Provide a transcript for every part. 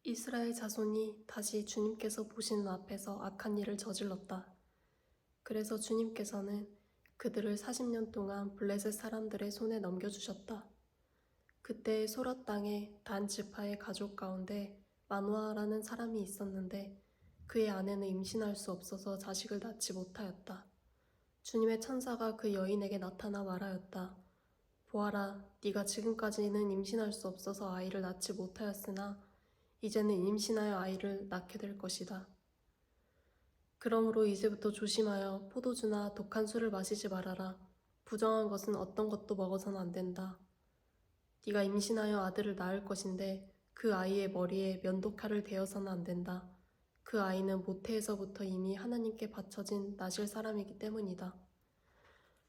이스라엘 자손이 다시 주님께서 보시는 앞에서 악한 일을 저질렀다. 그래서 주님께서는 그들을 40년 동안 블레셋 사람들의 손에 넘겨주셨다. 그때 소라 땅에 단 지파의 가족 가운데 마누아라는 사람이 있었는데 그의 아내는 임신할 수 없어서 자식을 낳지 못하였다. 주님의 천사가 그 여인에게 나타나 말하였다. 보아라, 네가 지금까지는 임신할 수 없어서 아이를 낳지 못하였으나 이제는 임신하여 아이를 낳게 될 것이다. 그러므로 이제부터 조심하여 포도주나 독한 술을 마시지 말아라. 부정한 것은 어떤 것도 먹어서는 안 된다. 네가 임신하여 아들을 낳을 것인데 그 아이의 머리에 면도칼을 대어서는 안 된다. 그 아이는 모태에서부터 이미 하나님께 바쳐진 나실 사람이기 때문이다.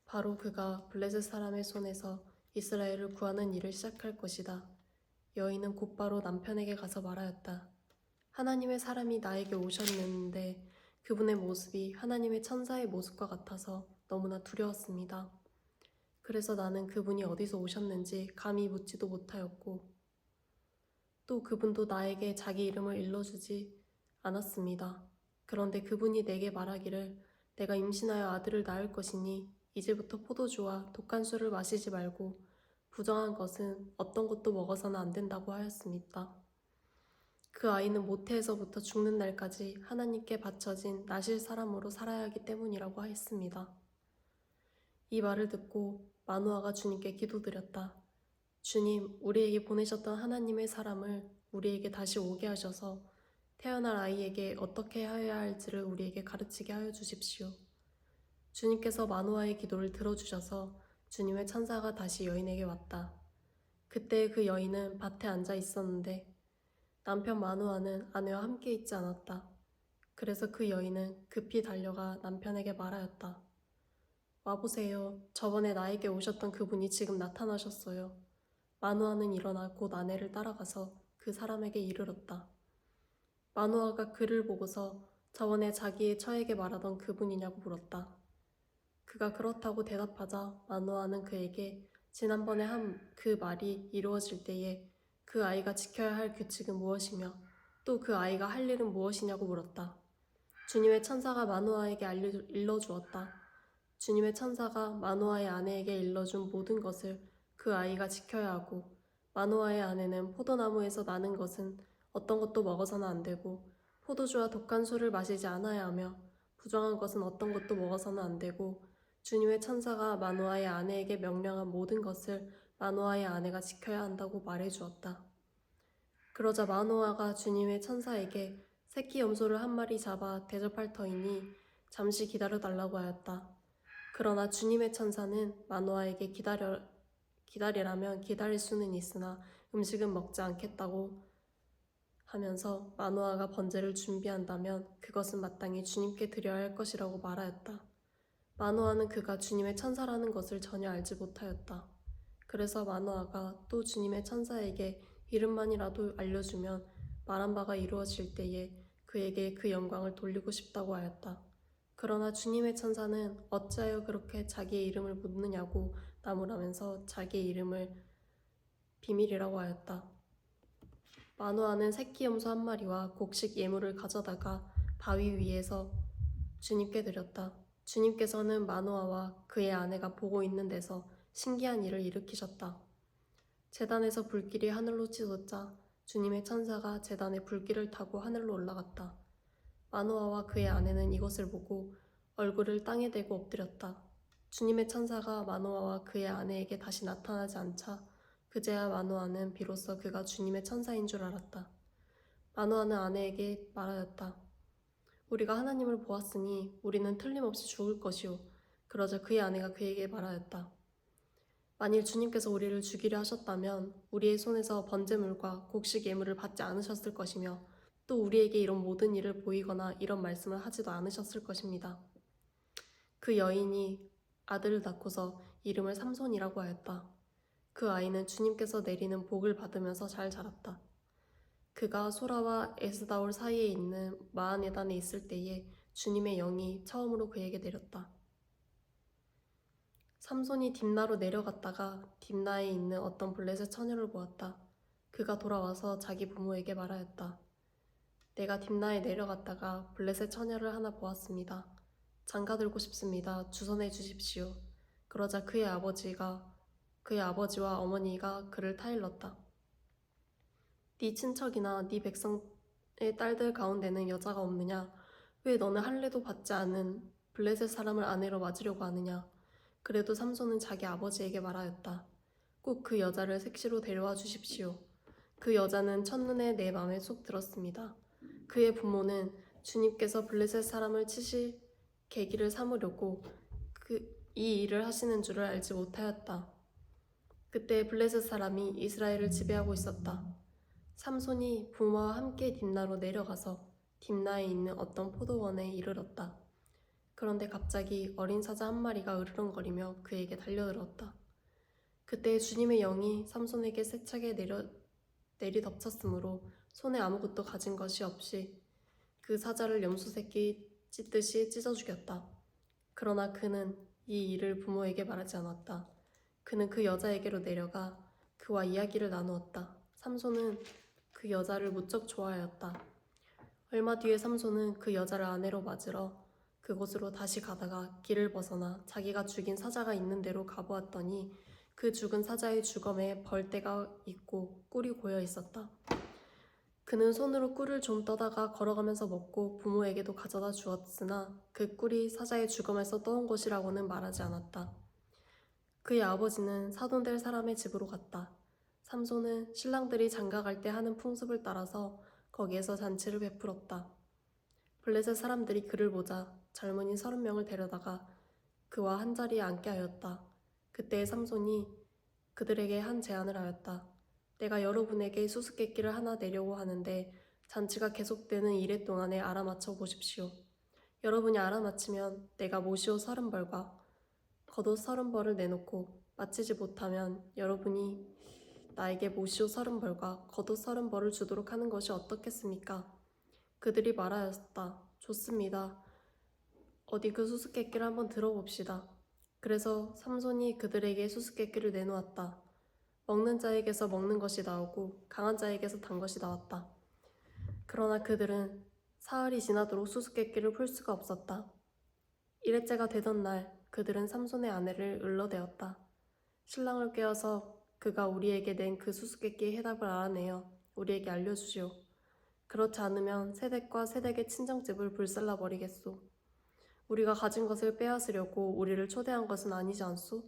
바로 그가 블레셋 사람의 손에서 이스라엘을 구하는 일을 시작할 것이다. 여인은 곧바로 남편에게 가서 말하였다. 하나님의 사람이 나에게 오셨는데 그분의 모습이 하나님의 천사의 모습과 같아서 너무나 두려웠습니다. 그래서 나는 그분이 어디서 오셨는지 감히 묻지도 못하였고 또 그분도 나에게 자기 이름을 일러주지 않았습니다. 그런데 그분이 내게 말하기를 내가 임신하여 아들을 낳을 것이니 이제부터 포도주와 독한 술을 마시지 말고 부정한 것은 어떤 것도 먹어서는 안 된다고 하였습니다. 그 아이는 모태에서부터 죽는 날까지 하나님께 바쳐진 나실 사람으로 살아야 하기 때문이라고 하였습니다. 이 말을 듣고 마누아가 주님께 기도드렸다. 주님, 우리에게 보내셨던 하나님의 사람을 우리에게 다시 오게 하셔서 태어날 아이에게 어떻게 하여야 할지를 우리에게 가르치게 하여 주십시오. 주님께서 마누아의 기도를 들어주셔서 주님의 천사가 다시 여인에게 왔다. 그때 그 여인은 밭에 앉아 있었는데 남편 마누아는 아내와 함께 있지 않았다. 그래서 그 여인은 급히 달려가 남편에게 말하였다. 와보세요. 저번에 나에게 오셨던 그분이 지금 나타나셨어요. 마누아는 일어나 곧 아내를 따라가서 그 사람에게 이르렀다. 마누아가 그를 보고서 저번에 자기의 처에게 말하던 그분이냐고 물었다. 그가 그렇다고 대답하자 마누아는 그에게 지난번에 한 그 말이 이루어질 때에 그 아이가 지켜야 할 규칙은 무엇이며 또 그 아이가 할 일은 무엇이냐고 물었다. 주님의 천사가 마누아에게 일러주었다. 주님의 천사가 마누아의 아내에게 일러준 모든 것을 그 아이가 지켜야 하고 마누아의 아내는 포도나무에서 나는 것은 어떤 것도 먹어서는 안 되고 포도주와 독한 술을 마시지 않아야 하며 부정한 것은 어떤 것도 먹어서는 안 되고 주님의 천사가 마누아의 아내에게 명령한 모든 것을 마누아의 아내가 지켜야 한다고 말해주었다. 그러자 마누아가 주님의 천사에게 새끼 염소를 한 마리 잡아 대접할 터이니 잠시 기다려달라고 하였다. 그러나 주님의 천사는 마누아에게 기다리라면 기다릴 수는 있으나 음식은 먹지 않겠다고 하면서 마누아가 번제를 준비한다면 그것은 마땅히 주님께 드려야 할 것이라고 말하였다. 마누아는 그가 주님의 천사라는 것을 전혀 알지 못하였다. 그래서 마누아가 또 주님의 천사에게 이름만이라도 알려주면 말한 바가 이루어질 때에 그에게 그 영광을 돌리고 싶다고 하였다. 그러나 주님의 천사는 어찌하여 그렇게 자기의 이름을 묻느냐고 나무라면서 자기의 이름을 비밀이라고 하였다. 마누아는 새끼 염소 한 마리와 곡식 예물을 가져다가 바위 위에서 주님께 드렸다. 주님께서는 마누아와 그의 아내가 보고 있는 데서 신기한 일을 일으키셨다. 제단에서 불길이 하늘로 치솟자 주님의 천사가 제단의 불길을 타고 하늘로 올라갔다. 마누아와 그의 아내는 이것을 보고 얼굴을 땅에 대고 엎드렸다. 주님의 천사가 마누아와 그의 아내에게 다시 나타나지 않자 그제야 마누아는 비로소 그가 주님의 천사인 줄 알았다. 마누아는 아내에게 말하였다. 우리가 하나님을 보았으니 우리는 틀림없이 죽을 것이오. 그러자 그의 아내가 그에게 말하였다. 만일 주님께서 우리를 죽이려 하셨다면 우리의 손에서 번제물과 곡식 예물을 받지 않으셨을 것이며 또 우리에게 이런 모든 일을 보이거나 이런 말씀을 하지도 않으셨을 것입니다. 그 여인이 아들을 낳고서 이름을 삼손이라고 하였다. 그 아이는 주님께서 내리는 복을 받으면서 잘 자랐다. 그가 소라와 에스다올 사이에 있는 마하네단에 있을 때에 주님의 영이 처음으로 그에게 내렸다. 삼손이 딥나로 내려갔다가 딥나에 있는 어떤 블레셋 처녀를 보았다. 그가 돌아와서 자기 부모에게 말하였다. 내가 딥나에 내려갔다가 블레셋 처녀를 하나 보았습니다. 장가들고 싶습니다. 주선해 주십시오. 그러자 그의 아버지와 어머니가 그를 타일렀다. 네 친척이나 네 백성의 딸들 가운데는 여자가 없느냐? 왜 너는 할례도 받지 않은 블레셋 사람을 아내로 맞으려고 하느냐? 그래도 삼손은 자기 아버지에게 말하였다. 꼭 그 여자를 색시로 데려와 주십시오. 그 여자는 첫눈에 내 마음에 쏙 들었습니다. 그의 부모는 주님께서 블레셋 사람을 치실 계기를 삼으려고 이 일을 하시는 줄을 알지 못하였다. 그때 블레셋 사람이 이스라엘을 지배하고 있었다. 삼손이 부모와 함께 딥나로 내려가서 딥나에 있는 어떤 포도원에 이르렀다. 그런데 갑자기 어린 사자 한 마리가 으르렁거리며 그에게 달려들었다. 그때 주님의 영이 삼손에게 세차게 내리덮쳤으므로 손에 아무것도 가진 것이 없이 그 사자를 염소새끼 찢듯이 찢어 죽였다. 그러나 그는 이 일을 부모에게 말하지 않았다. 그는 그 여자에게로 내려가 그와 이야기를 나누었다. 삼손은 그 여자를 무척 좋아하였다. 얼마 뒤에 삼손은 그 여자를 아내로 맞으러 그곳으로 다시 가다가 길을 벗어나 자기가 죽인 사자가 있는 데로 가보았더니 그 죽은 사자의 주검에 벌떼가 있고 꿀이 고여 있었다. 그는 손으로 꿀을 좀 떠다가 걸어가면서 먹고 부모에게도 가져다 주었으나 그 꿀이 사자의 주검에서 떠온 것이라고는 말하지 않았다. 그의 아버지는 사돈될 사람의 집으로 갔다. 삼손은 신랑들이 장가갈 때 하는 풍습을 따라서 거기에서 잔치를 베풀었다. 블레셋 사람들이 그를 보자 젊은이 30명을 데려다가 그와 한자리에 앉게 하였다. 그때 삼손이 그들에게 한 제안을 하였다. 내가 여러분에게 수수께끼를 하나 내려고 하는데 잔치가 계속되는 이래 동안에 알아맞혀 보십시오. 여러분이 알아맞히면 내가 모시옷 30벌과 겉옷 30벌을 내놓고 맞히지 못하면 여러분이 나에게 모시옷 30벌과 겉옷 30벌을 주도록 하는 것이 어떻겠습니까? 그들이 말하였다. 좋습니다. 어디 그 수수께끼를 한번 들어봅시다. 그래서 삼손이 그들에게 수수께끼를 내놓았다. 먹는 자에게서 먹는 것이 나오고 강한 자에게서 단 것이 나왔다. 그러나 그들은 사흘이 지나도록 수수께끼를 풀 수가 없었다. 일회째가 되던 날 그들은 삼손의 아내를 을러대었다. 신랑을 깨워서 그가 우리에게 낸 그 수수께끼의 해답을 알아내어 우리에게 알려주시오. 그렇지 않으면 세댁과 세댁의 친정집을 불살라버리겠소. 우리가 가진 것을 빼앗으려고 우리를 초대한 것은 아니지 않소?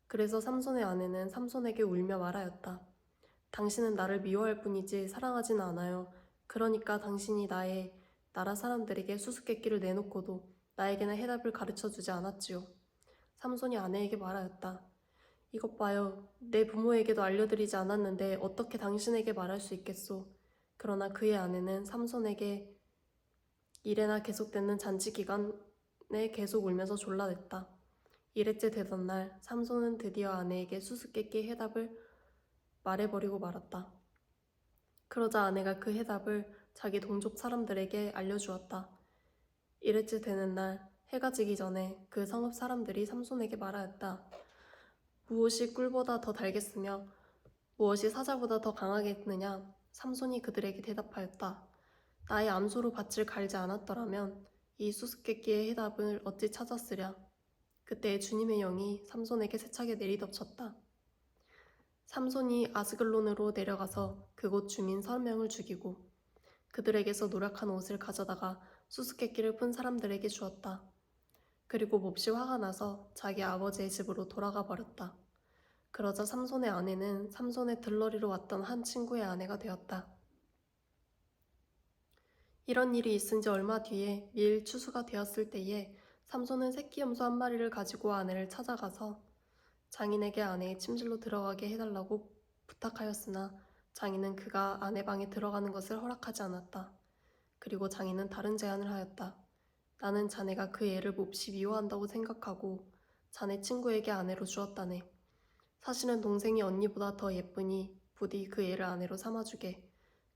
그래서 삼손의 아내는 삼손에게 울며 말하였다. 당신은 나를 미워할 뿐이지 사랑하지는 않아요. 그러니까 당신이 나라 사람들에게 수수께끼를 내놓고도 나에게는 해답을 가르쳐주지 않았지요. 삼손이 아내에게 말하였다. 이것 봐요. 내 부모에게도 알려드리지 않았는데 어떻게 당신에게 말할 수 있겠소. 그러나 그의 아내는 삼손에게 이래나 계속되는 잔치 기간에 계속 울면서 졸라댔다. 일회째 되던 날 삼손은 드디어 아내에게 수수께끼의 해답을 말해버리고 말았다. 그러자 아내가 그 해답을 자기 동족 사람들에게 알려주었다. 일회째 되는 날 해가 지기 전에 그 성읍 사람들이 삼손에게 말하였다. 무엇이 꿀보다 더 달겠으며 무엇이 사자보다 더 강하겠느냐? 삼손이 그들에게 대답하였다. 나의 암소로 밭을 갈지 않았더라면 이 수수께끼의 해답을 어찌 찾았으랴. 그때 주님의 영이 삼손에게 세차게 내리덮쳤다. 삼손이 아스글론으로 내려가서 그곳 주민 30명을 죽이고 그들에게서 노력한 옷을 가져다가 수수께끼를 푼 사람들에게 주었다. 그리고 몹시 화가 나서 자기 아버지의 집으로 돌아가 버렸다. 그러자 삼손의 아내는 삼손의 들러리로 왔던 한 친구의 아내가 되었다. 이런 일이 있은 지 얼마 뒤에 밀 추수가 되었을 때에 삼손은 새끼 염소 한 마리를 가지고 아내를 찾아가서 장인에게 아내의 침실로 들어가게 해달라고 부탁하였으나 장인은 그가 아내 방에 들어가는 것을 허락하지 않았다. 그리고 장인은 다른 제안을 하였다. 나는 자네가 그 애를 몹시 미워한다고 생각하고 자네 친구에게 아내로 주었다네. 사실은 동생이 언니보다 더 예쁘니 부디 그 애를 아내로 삼아주게.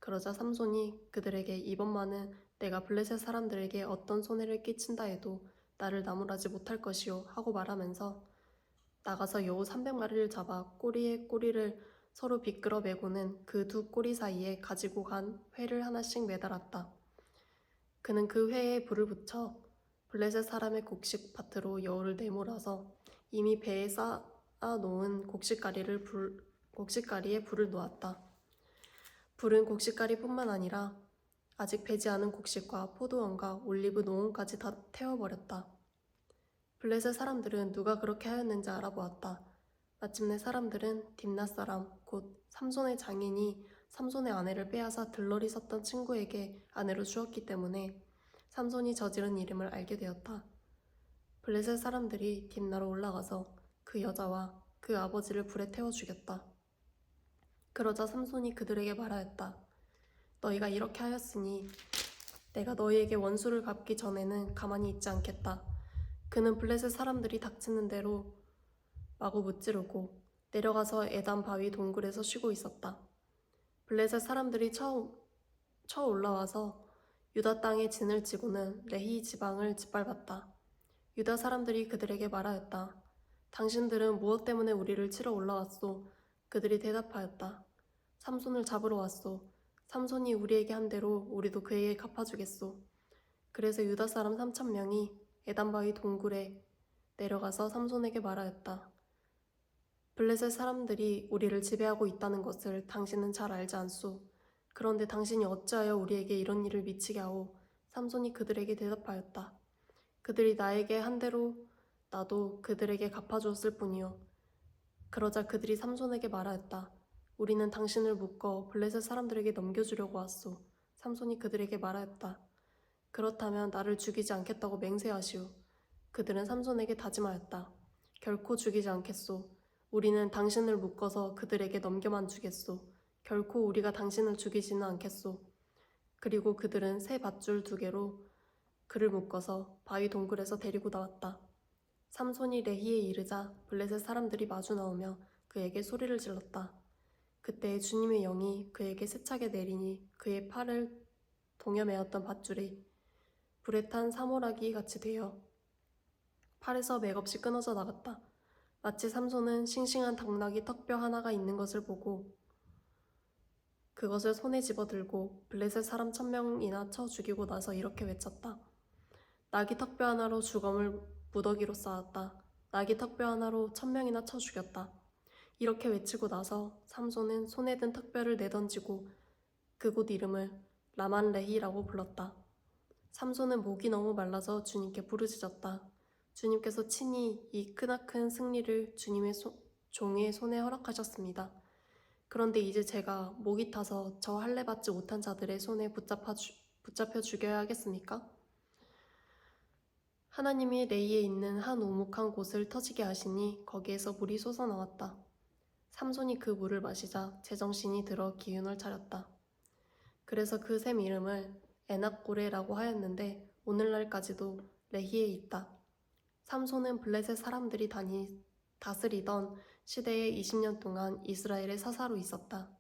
그러자 삼손이 그들에게 이번만은 내가 블레셋 사람들에게 어떤 손해를 끼친다 해도 나를 나무라지 못할 것이요 하고 말하면서 나가서 여우 300마리를 잡아 꼬리에 꼬리를 서로 비끌어 매고는 그 두 꼬리 사이에 가지고 간 회를 하나씩 매달았다. 그는 그 회에 불을 붙여 블레셋 사람의 곡식밭으로 여울을 내몰아서 이미 배에 쌓아놓은 곡식가리에 불을 놓았다. 불은 곡식가리뿐만 아니라 아직 배지 않은 곡식과 포도원과 올리브 농원까지 다 태워버렸다. 블레셋 사람들은 누가 그렇게 하였는지 알아보았다. 마침내 사람들은 딥낫 사람 곧 삼손의 장인이 삼손의 아내를 빼앗아 들러리 섰던 친구에게 아내로 주었기 때문에 삼손이 저지른 이름을 알게 되었다. 블레셋 사람들이 딥나로 올라가서 그 여자와 그 아버지를 불에 태워 죽였다. 그러자 삼손이 그들에게 말하였다. 너희가 이렇게 하였으니 내가 너희에게 원수를 갚기 전에는 가만히 있지 않겠다. 그는 블레셋 사람들이 닥치는 대로 마구 무찌르고 내려가서 에단 바위 동굴에서 쉬고 있었다. 블레셋 사람들이 쳐 올라와서 유다 땅에 진을 치고는 레히 지방을 짓밟았다. 유다 사람들이 그들에게 말하였다. 당신들은 무엇 때문에 우리를 치러 올라왔소? 그들이 대답하였다. 삼손을 잡으러 왔소. 삼손이 우리에게 한 대로 우리도 그에게 갚아주겠소. 그래서 유다 사람 3,000명이 에단 바위 동굴에 내려가서 삼손에게 말하였다. 블레셋 사람들이 우리를 지배하고 있다는 것을 당신은 잘 알지 않소. 그런데 당신이 어찌하여 우리에게 이런 일을 미치게 하오? 삼손이 그들에게 대답하였다. 그들이 나에게 한 대로 나도 그들에게 갚아주었을 뿐이요. 그러자 그들이 삼손에게 말하였다. 우리는 당신을 묶어 블레셋 사람들에게 넘겨주려고 왔소. 삼손이 그들에게 말하였다. 그렇다면 나를 죽이지 않겠다고 맹세하시오. 그들은 삼손에게 다짐하였다. 결코 죽이지 않겠소. 우리는 당신을 묶어서 그들에게 넘겨만 주겠소. 결코 우리가 당신을 죽이지는 않겠소. 그리고 그들은 새 밧줄 2개로 그를 묶어서 바위 동굴에서 데리고 나왔다. 삼손이 레히에 이르자 블레셋 사람들이 마주 나오며 그에게 소리를 질렀다. 그때 주님의 영이 그에게 세차게 내리니 그의 팔을 동여매었던 밧줄이 불에 탄 사모라기 같이 되어 팔에서 맥없이 끊어져 나갔다. 마치 삼손은 싱싱한 당나귀 턱뼈 하나가 있는 것을 보고 그것을 손에 집어들고 블레셋 사람 1,000명이나 쳐 죽이고 나서 이렇게 외쳤다. 나귀 턱뼈 하나로 주검을 무더기로 쌓았다. 나귀 턱뼈 하나로 1,000명이나 쳐 죽였다. 이렇게 외치고 나서 삼손은 손에 든 턱뼈를 내던지고 그곳 이름을 라만레히라고 불렀다. 삼손은 목이 너무 말라서 주님께 부르짖었다. 주님께서 친히 이 크나큰 승리를 주님의 종의 손에 허락하셨습니다. 그런데 이제 제가 목이 타서 저 할례 받지 못한 자들의 손에 붙잡혀 죽여야 하겠습니까? 하나님이 레이에 있는 한 오목한 곳을 터지게 하시니 거기에서 물이 솟아나왔다. 삼손이 그 물을 마시자 제정신이 들어 기운을 차렸다. 그래서 그 샘 이름을 에낙고레라고 하였는데 오늘날까지도 레히에 있다. 삼손은 블레셋 사람들이 다스리던 시대에 20년 동안 이스라엘의 사사로 있었다.